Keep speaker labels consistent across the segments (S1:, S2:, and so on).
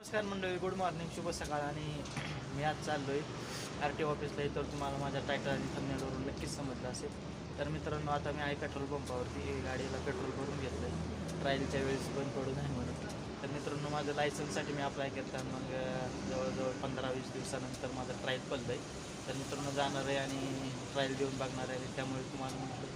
S1: नमस्कार मंडळी, good morning, शुभ सकाळ. आणि मी आज चाललो आहे RTO ऑफिसला. तर तुम्हाला माझ्या टायटल आणि थंबनेलवरून नक्कीच समजलं असेल. तर मित्रांनो, आता मी आहे पेट्रोल पंपावरती गाडीला पेट्रोल भरून घेतलं आहे, ट्रायलच्या वेळेस बंद पडू नाही म्हणून. तर मित्रांनो, माझं लायसन्ससाठी मी अप्लाय केलं, मग जवळजवळ 15-20 दिवसानंतर माझं ट्रायल पडलं आहे. तर मित्रांनो, जाणार आहे आणि ट्रायल देऊन बघणार आहे. त्यामुळे तुम्हाला म्हटलं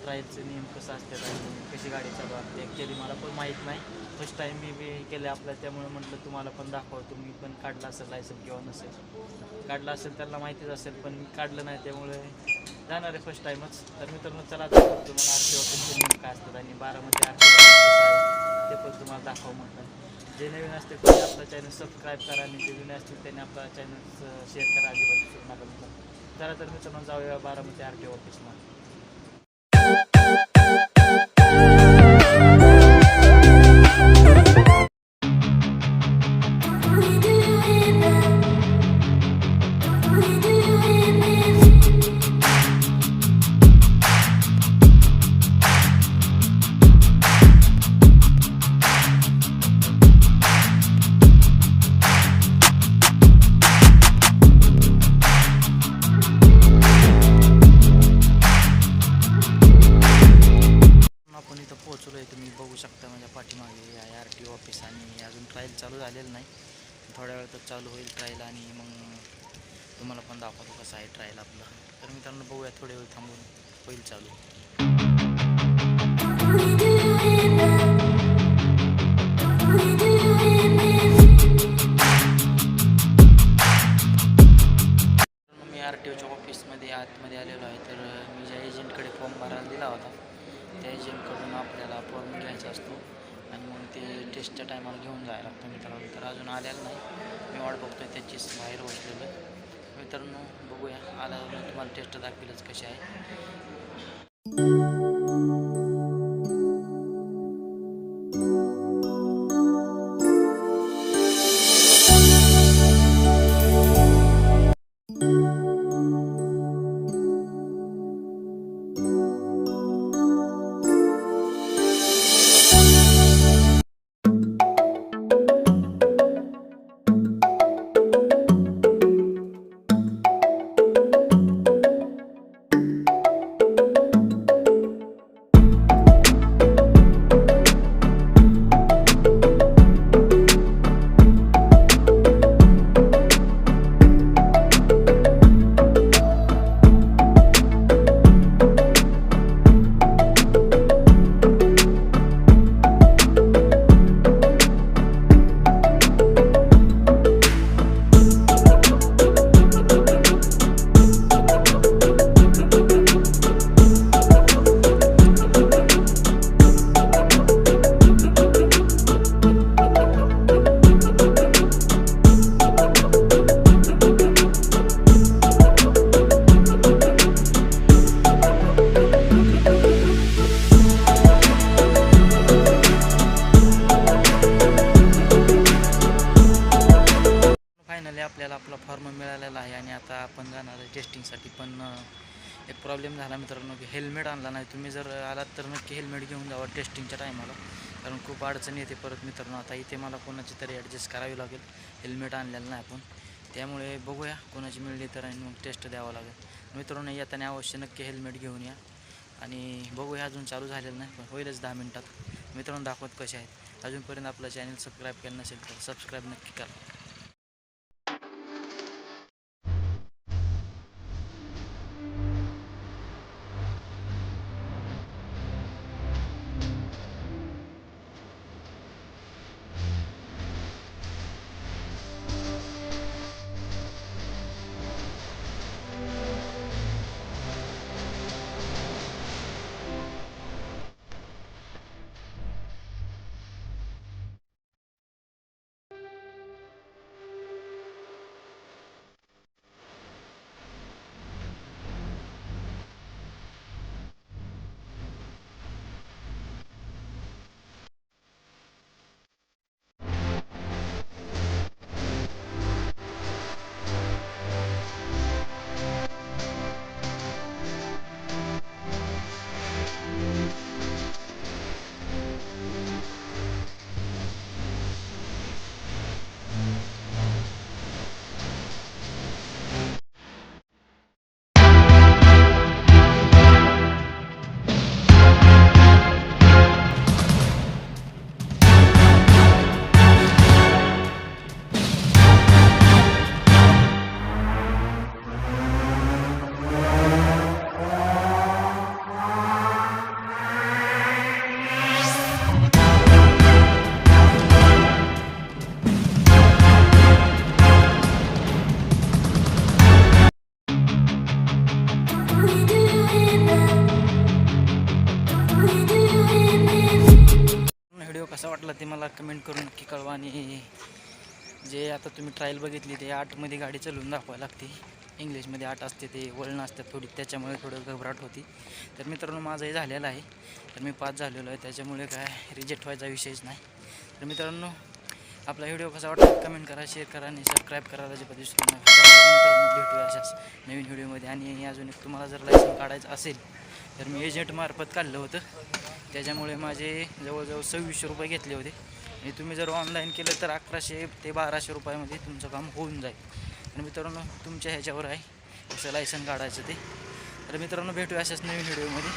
S1: ट्रायलचे नियम कसं असतात आणि कशी गाडी चालू असते. ॲक्च्युली मला पण माहीत नाही, फर्स्ट टाईम मी बी केलं आपलं, त्यामुळे म्हटलं तुम्हाला पण दाखवतो. मी पण काढलं असेल लायसन किंवा नसेल काढलं असेल, त्याला माहितीच असेल, पण मी काढलं नाही, त्यामुळे जाणार आहे फर्स्ट टाईमच. तर मित्रांनो, चला दाखवतो तुम्हाला RTO ऑफिसचे नियम काय असतात आणि बारामती RTO ऑफिस कसं आहे ते पण तुम्हाला दाखवा म्हटलं. जे नवीन असते त्यांनी आपला चॅनल सबस्क्राईब करा आणि जे जुने असतील त्यांनी आपला चॅनल शेअर करा, अजिबात विसरू नका म्हटलं. चला तर मित्रांनो, जाऊया बारामती RTO ऑफिसला. आपण इथं पोहोचलो आहे, तुम्ही बघू शकता माझ्या पाठीमागे आहे RTO ऑफिस. आणि अजून ट्रायल चालू झालेलं नाही, थोड्या वेळातच चालू होईल ट्रायल आणि मग तुम्हाला पण दाखवतो कसं आहे ट्रायल आपलं. तर मित्रांनो, बघूया, थोडे वेळ थांबून होईल चालू. मी RTOच्या ऑफिसमध्ये आतमध्ये आलेलो आहे. तर मी ज्या एजंटकडे फॉर्म भरायला दिला होता, त्या एजंटकडून आपल्याला फॉर्म घ्यायचा असतो आणि मग ते टेस्टच्या टायमाला घेऊन जायला लागतं मित्रांनो. तर अजून आलेलं नाही, मी वाट बघतोय त्याचीच, बाहेर बसलेलं. मित्रांनो, बघूया, आल्यावर तुम्हाला टेस्ट दाखवेलच कशी आहे. फायनली आपल्याला आपला फॉर्म मिळालेला आहे आणि आता आपण जाणार आहे टेस्टिंगसाठी. पण एक प्रॉब्लेम झाला मित्रांनो, की हेल्मेट आणला नाही. तुम्ही जर आलात तर नक्की हेल्मेट घेऊन जावा टेस्टिंगच्या टायमाला, कारण खूप अडचण येते परत मित्रांनो. आता इथे मला कोणाची तरी ॲडजस्ट करावी लागेल, हेल्मेट आणलेलं नाही आपण, त्यामुळे बघूया कोणाची मिळली तर आणि मग टेस्ट द्यावं लागेल. मित्रांनो, येताना अवश्य नक्की हेल्मेट घेऊन या आणि बघूया, अजून चालू झालेलं नाही, पण होईलच 10 मिनटात. मित्रांनो, दाखवत कसे आहेत. अजूनपर्यंत आपलं चॅनल सबस्क्राईब केलं नसेल तर सबस्क्राईब नक्की करा. कमेंट करून नक्की कळवा. आणि जे आता तुम्ही ट्रायल बघितली ते 8मध्ये गाडी चालवून दाखवायला लागते. इंग्लिशमध्ये 8 असते, ते वळण असतात थोडी, त्याच्यामुळे थोडं घबराट होती. तर मित्रांनो माझं हे झालेलं आहे. तर मी 5 झालेलो आहे, त्याच्यामुळे काय रिजेक्ट व्हायचा विषयच नाही. तर मित्रांनो आपला व्हिडिओ कसा वाटला कमेंट करा, शेअर करा आणि सबस्क्राईब करायला अजिबात विसरू नका. मित्रांनो भेटूया अशाच नवीन व्हिडिओमध्ये. आणि अजून एक तुम्हाला जर लायसन काढायचं असेल तर मी एजंटमार्फत काढलं होतं, त्याच्यामुळे माझे जवळजवळ 2600 रुपये घेतले होते. आणि तुम्ही जर ऑनलाईन केलं तर 1100 ते 1200 रुपयामध्ये तुमचं काम होऊन जाईल. आणि मित्रांनो तुमच्या ह्याच्यावर आहे कसं लायसन काढायचं ते. तर मित्रांनो भेटूया अशाच नवीन व्हिडिओमध्ये.